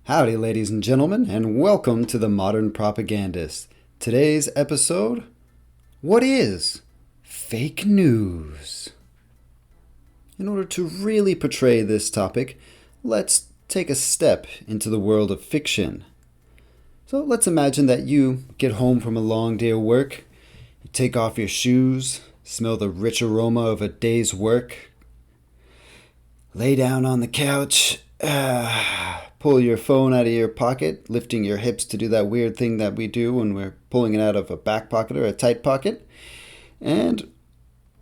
Howdy, ladies and gentlemen, and welcome to The Modern Propagandist. Today's episode: what is fake news? In order to really portray this topic, let's take a step into the world of fiction. So let's imagine that you get home from a long day of work, you take off your shoes, smell the rich aroma of a day's work, lay down on the couch, pull your phone out of your pocket, lifting your hips to do that weird thing that we do when we're pulling it out of a back pocket or a tight pocket. And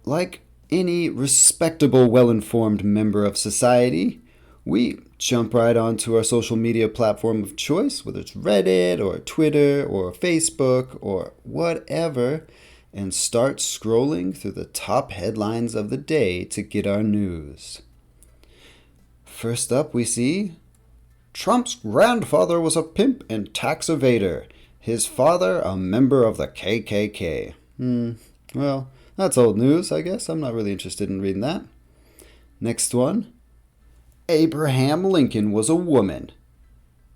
like any respectable, well-informed member of society, we jump right onto our social media platform of choice, whether it's Reddit or Twitter or Facebook or whatever, and start scrolling through the top headlines of the day to get our news. First up, we see Trump's grandfather was a pimp and tax evader. His father, a member of the KKK. Well, that's old news, I guess. I'm not really interested in reading that. Next one. Abraham Lincoln was a woman.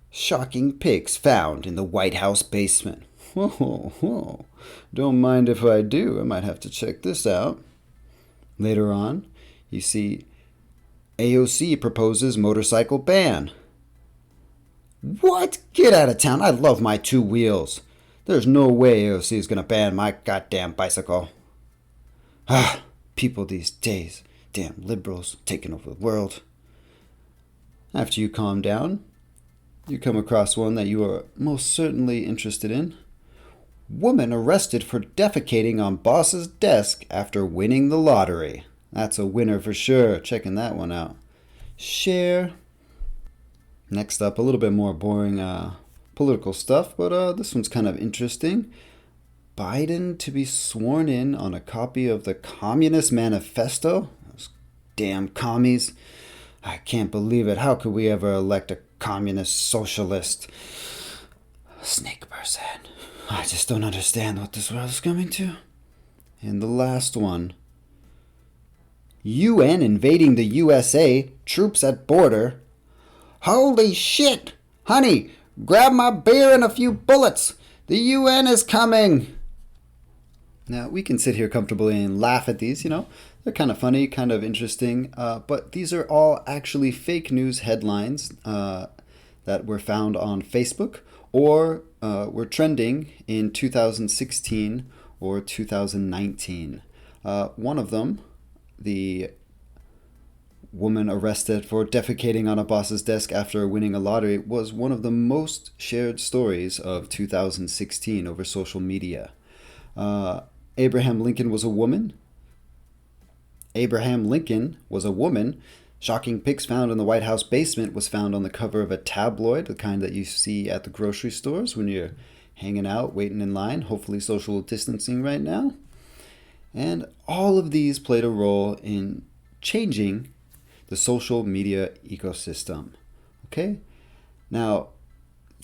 Shocking pics found in the White House basement. Whoa. Don't mind if I do. I might have to check this out. Later on, you see AOC proposes motorcycle ban. What? Get out of town. I love my two wheels. There's no way AOC is going to ban my goddamn bicycle. People these days. Damn liberals taking over the world. After you calm down, you come across one that you are most certainly interested in. Woman arrested for defecating on boss's desk after winning the lottery. That's a winner for sure. Checking that one out. Share. Next up, a little bit more boring political stuff, but this one's kind of interesting. Biden to be sworn in on a copy of the Communist Manifesto? Those damn commies. I can't believe it. How could we ever elect a communist socialist? Snake person. I just don't understand what this world is coming to. And the last one. UN invading the USA, troops at border. Holy shit! Honey, grab my beer and a few bullets. The UN is coming. Now, we can sit here comfortably and laugh at these, They're kind of funny, kind of interesting, but these are all actually fake news headlines that were found on Facebook or were trending in 2016 or 2019. One of them, the woman arrested for defecating on a boss's desk after winning a lottery, was one of the most shared stories of 2016 over social media. Abraham Lincoln was a woman. Shocking pics found in the White House basement was found on the cover of a tabloid, the kind that you see at the grocery stores when you're hanging out, waiting in line, hopefully social distancing right now. And all of these played a role in changing the social media ecosystem. Okay? Now,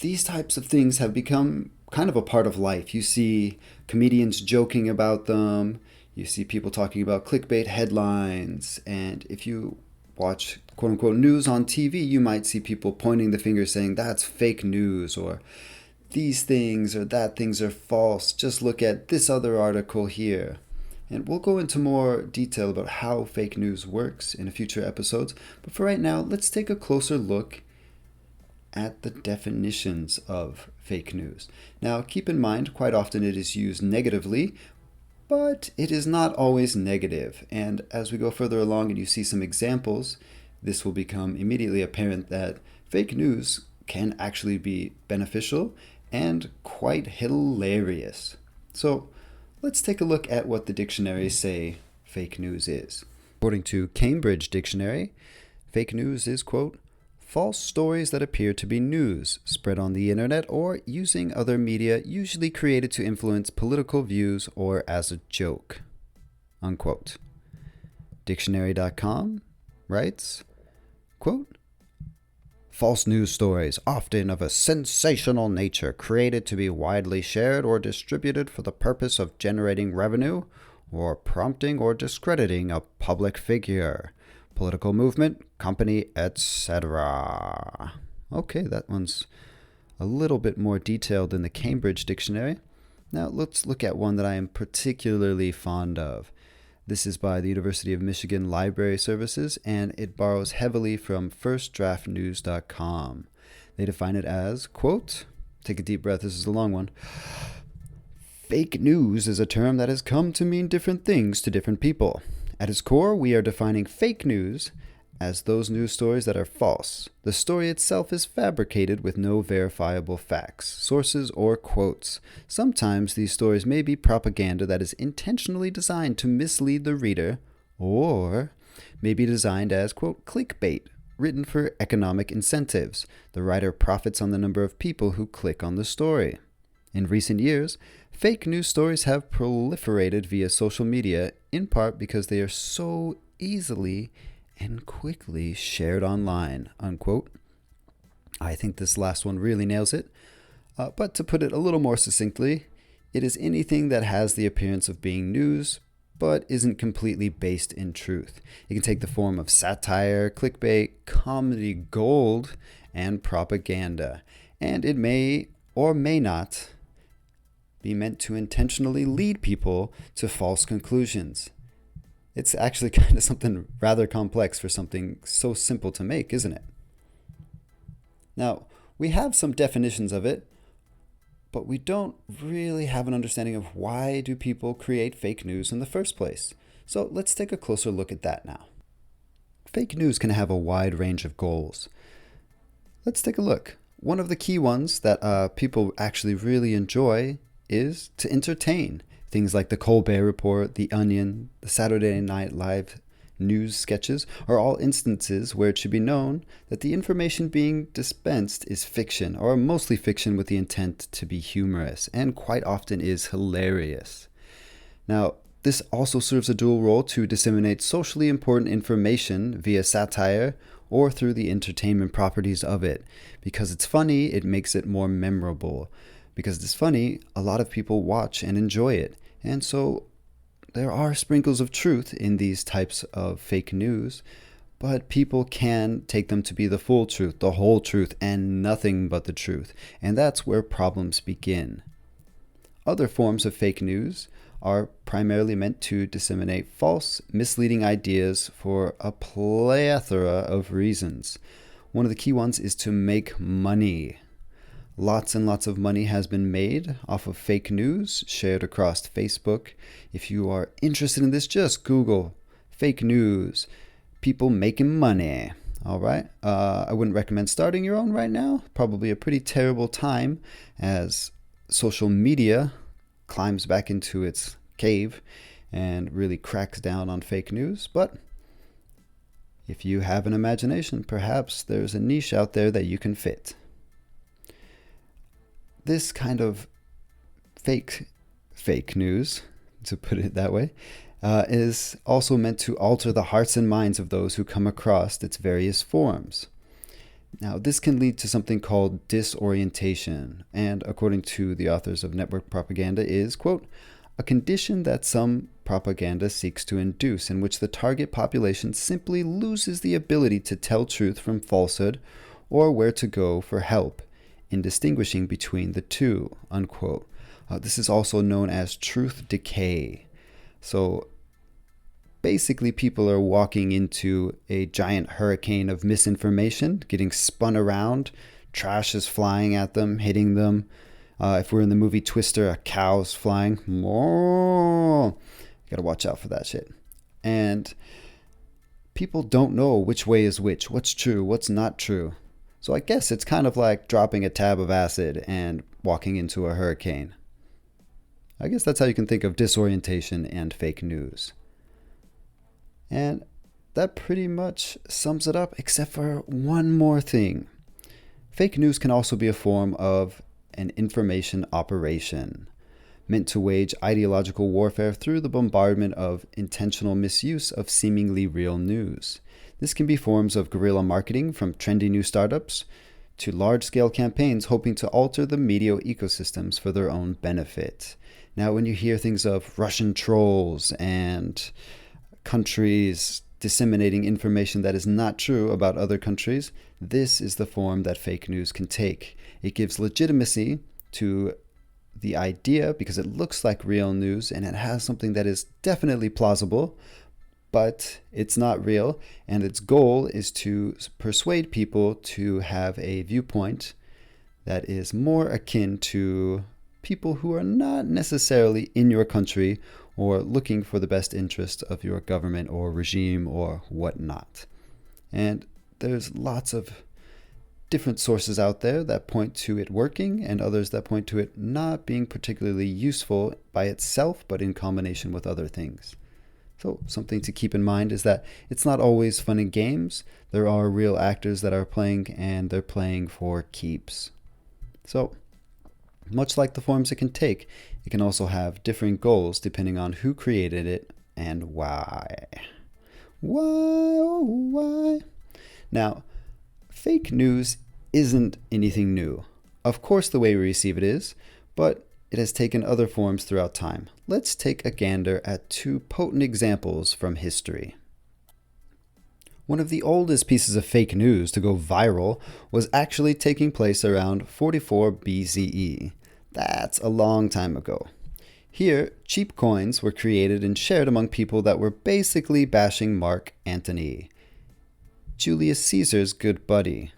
these types of things have become kind of a part of life. You see comedians joking about them. You see people talking about clickbait headlines. And if you watch quote-unquote news on TV, you might see people pointing the finger saying, that's fake news, or these things or that things are false. Just look at this other article here. And we'll go into more detail about how fake news works in future episodes. But for right now, let's take a closer look at the definitions of fake news. Now, keep in mind, quite often it is used negatively, but it is not always negative. And as we go further along and you see some examples, this will become immediately apparent that fake news can actually be beneficial and quite hilarious. So, let's take a look at what the dictionaries say fake news is. According to Cambridge Dictionary, fake news is, quote, false stories that appear to be news, spread on the internet or using other media, usually created to influence political views or as a joke, unquote. Dictionary.com writes, quote, false news stories, often of a sensational nature, created to be widely shared or distributed for the purpose of generating revenue or prompting or discrediting a public figure, political movement, company, etc. Okay, that one's a little bit more detailed than the Cambridge Dictionary. Now let's look at one that I am particularly fond of. This is by the University of Michigan Library Services, and it borrows heavily from firstdraftnews.com. They define it as, quote, take a deep breath, this is a long one. Fake news is a term that has come to mean different things to different people. At its core, we are defining fake news as those news stories that are false. The story itself is fabricated with no verifiable facts, sources, or quotes. Sometimes these stories may be propaganda that is intentionally designed to mislead the reader, or may be designed as, quote, clickbait, written for economic incentives. The writer profits on the number of people who click on the story. In recent years, fake news stories have proliferated via social media, in part because they are so easily and quickly shared online, unquote. I think this last one really nails it. But to put it a little more succinctly, it is anything that has the appearance of being news, but isn't completely based in truth. It can take the form of satire, clickbait, comedy gold, and propaganda. And it may or may not be meant to intentionally lead people to false conclusions. It's actually kind of something rather complex for something so simple to make, isn't it? Now, we have some definitions of it, but we don't really have an understanding of why do people create fake news in the first place. So let's take a closer look at that now. Fake news can have a wide range of goals. Let's take a look. One of the key ones that people actually really enjoy is to entertain. Things like the Colbert Report, The Onion, the Saturday Night Live news sketches are all instances where it should be known that the information being dispensed is fiction, or mostly fiction with the intent to be humorous, and quite often is hilarious. Now, this also serves a dual role to disseminate socially important information via satire or through the entertainment properties of it. Because it's funny, it makes it more memorable. Because it's funny, a lot of people watch and enjoy it. And so there are sprinkles of truth in these types of fake news, but people can take them to be the full truth, the whole truth, and nothing but the truth. And that's where problems begin. Other forms of fake news are primarily meant to disseminate false, misleading ideas for a plethora of reasons. One of the key ones is to make money. Lots and lots of money has been made off of fake news shared across Facebook. If you are interested in this, just Google fake news, people making money. All right. I wouldn't recommend starting your own right now. Probably a pretty terrible time as social media climbs back into its cave and really cracks down on fake news. But if you have an imagination, perhaps there's a niche out there that you can fit. This kind of fake news, to put it that way, is also meant to alter the hearts and minds of those who come across its various forms. Now, this can lead to something called disorientation, and according to the authors of Network Propaganda is, quote, a condition that some propaganda seeks to induce in which the target population simply loses the ability to tell truth from falsehood or where to go for help in distinguishing between the two, unquote. This is also known as truth decay. So basically, people are walking into a giant hurricane of misinformation, getting spun around, trash is flying at them, hitting them. If we're in the movie Twister, a cow's flying. You gotta watch out for that shit. And people don't know which way is which, what's true, what's not true. So I guess it's kind of like dropping a tab of acid and walking into a hurricane. I guess that's how you can think of disorientation and fake news. And that pretty much sums it up, except for one more thing. Fake news can also be a form of an information operation, meant to wage ideological warfare through the bombardment of intentional misuse of seemingly real news. This can be forms of guerrilla marketing, from trendy new startups to large-scale campaigns hoping to alter the media ecosystems for their own benefit. Now, when you hear things of Russian trolls and countries disseminating information that is not true about other countries, this is the form that fake news can take. It gives legitimacy to the idea because it looks like real news and it has something that is definitely plausible, but it's not real, and its goal is to persuade people to have a viewpoint that is more akin to people who are not necessarily in your country or looking for the best interest of your government or regime or whatnot. And there's lots of different sources out there that point to it working and others that point to it not being particularly useful by itself, but in combination with other things. So something to keep in mind is that it's not always fun and games. There are real actors that are playing, and they're playing for keeps. So much like the forms it can take, it can also have different goals depending on who created it and why. Why? Now, fake news isn't anything new. Of course, the way we receive it is, but it has taken other forms throughout time. Let's take a gander at two potent examples from history. One of the oldest pieces of fake news to go viral was actually taking place around 44 BCE. That's a long time ago. Here, cheap coins were created and shared among people that were basically bashing Mark Antony, Julius Caesar's good buddy,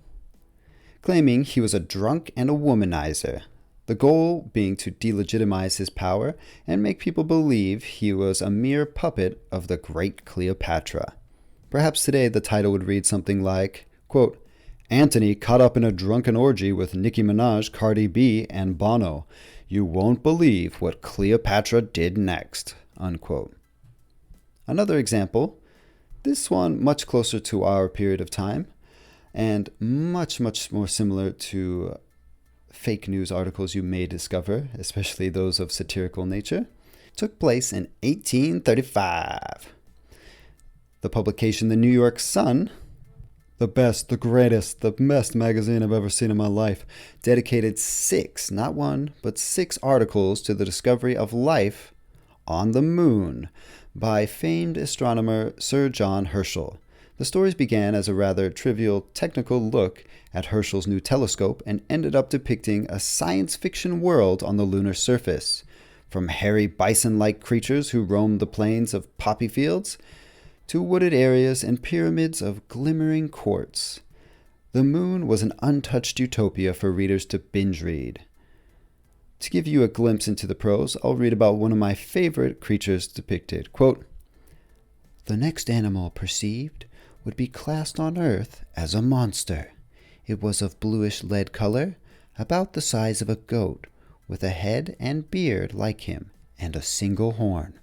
claiming he was a drunk and a womanizer. The goal being to delegitimize his power and make people believe he was a mere puppet of the great Cleopatra. Perhaps today the title would read something like, quote, Antony caught up in a drunken orgy with Nicki Minaj, Cardi B, and Bono. You won't believe what Cleopatra did next, unquote. Another example, this one much closer to our period of time, and much more similar to fake news articles you may discover, especially those of satirical nature, took place in 1835. The publication The New York Sun, the best, the greatest, the best magazine I've ever seen in my life, dedicated 6, not 1, but 6 articles to the discovery of life on the moon by famed astronomer Sir John Herschel. The stories began as a rather trivial technical look at Herschel's new telescope and ended up depicting a science fiction world on the lunar surface. From hairy bison-like creatures who roamed the plains of poppy fields to wooded areas and pyramids of glimmering quartz. The moon was an untouched utopia for readers to binge read. To give you a glimpse into the prose, I'll read about one of my favorite creatures depicted. Quote, the next animal perceived would be classed on Earth as a monster. It was of bluish lead color, about the size of a goat, with a head and beard like him, and a single horn,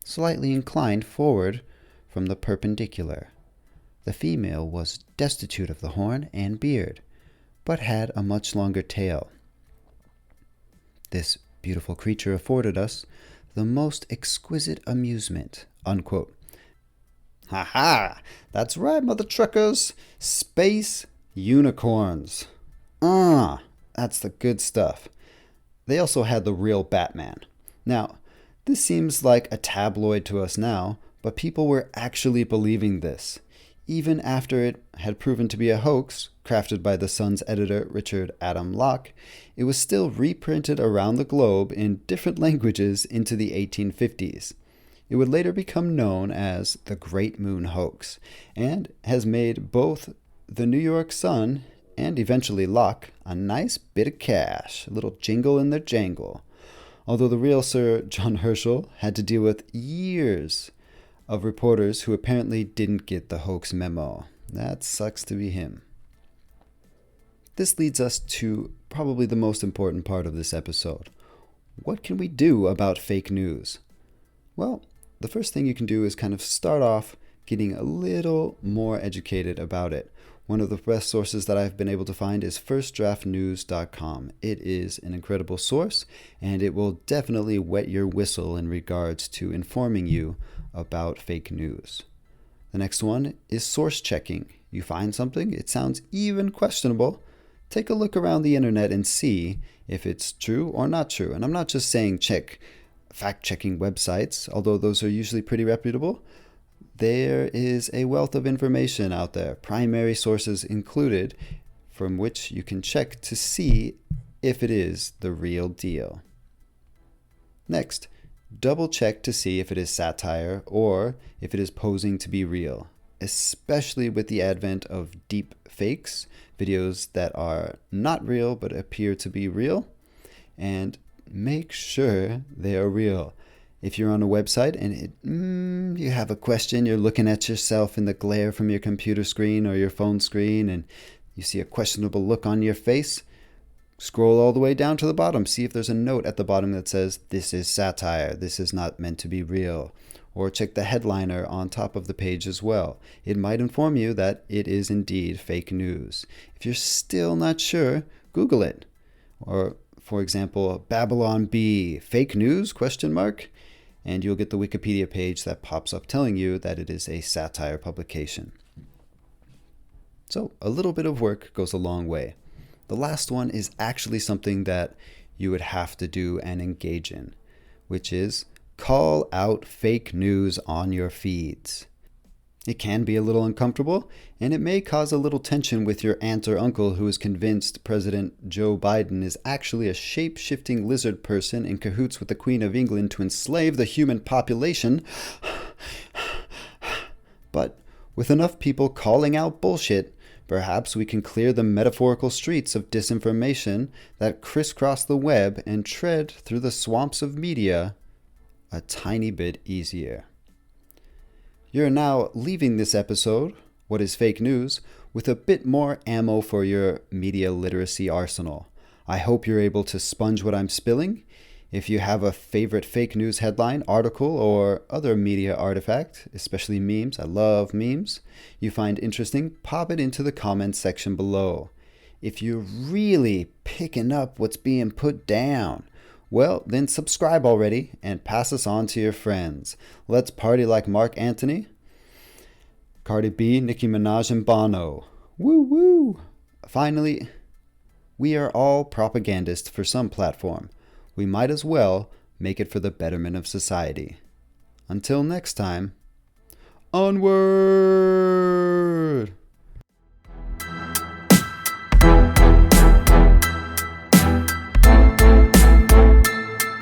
slightly inclined forward from the perpendicular. The female was destitute of the horn and beard, but had a much longer tail. This beautiful creature afforded us the most exquisite amusement, unquote. Ha ha! That's right, mother truckers! Space unicorns. That's the good stuff. They also had the real Batman. Now, this seems like a tabloid to us now, but people were actually believing this. Even after it had proven to be a hoax, crafted by the Sun's editor Richard Adam Locke, it was still reprinted around the globe in different languages into the 1850s. It would later become known as the Great Moon Hoax, and has made both the New York Sun and eventually Locke a nice bit of cash, a little jingle in their jangle. Although the real Sir John Herschel had to deal with years of reporters who apparently didn't get the hoax memo. That sucks to be him. This leads us to probably the most important part of this episode. What can we do about fake news? Well, the first thing you can do is kind of start off getting a little more educated about it. One of the best sources that I've been able to find is firstdraftnews.com. It is an incredible source, and it will definitely wet your whistle in regards to informing you about fake news. The next one is source checking. You find something, it sounds even questionable, take a look around the internet and see if it's true or not true. And I'm not just saying check fact-checking websites, although those are usually pretty reputable. there is a wealth of information out there, primary sources included, from which you can check to see if it is the real deal. Next, double check to see if it is satire or if it is posing to be real, especially with the advent of deep fakes, videos that are not real but appear to be real, and make sure they are real. If you're on a website and you have a question, you're looking at yourself in the glare from your computer screen or your phone screen, and you see a questionable look on your face, scroll all the way down to the bottom. See if there's a note at the bottom that says, "This is satire. This is not meant to be real." Or check the headliner on top of the page as well. It might inform you that it is indeed fake news. If you're still not sure, Google it. Or, for example, Babylon Bee, fake news, ? And you'll get the Wikipedia page that pops up telling you that it is a satire publication. So a little bit of work goes a long way. The last one is actually something that you would have to do and engage in, which is call out fake news on your feeds. It can be a little uncomfortable, and it may cause a little tension with your aunt or uncle who is convinced President Joe Biden is actually a shape-shifting lizard person in cahoots with the Queen of England to enslave the human population. But with enough people calling out bullshit, perhaps we can clear the metaphorical streets of disinformation that crisscross the web and tread through the swamps of media a tiny bit easier. You're now leaving this episode, What is Fake News, with a bit more ammo for your media literacy arsenal. I hope you're able to sponge what I'm spilling. If you have a favorite fake news headline, article, or other media artifact, especially memes, I love memes, you find interesting, pop it into the comments section below. If you're really picking up what's being put down, well, then subscribe already and pass us on to your friends. Let's party like Mark Anthony, Cardi B, Nicki Minaj, and Bono. Woo woo! Finally, we are all propagandists for some platform. We might as well make it for the betterment of society. Until next time, onward!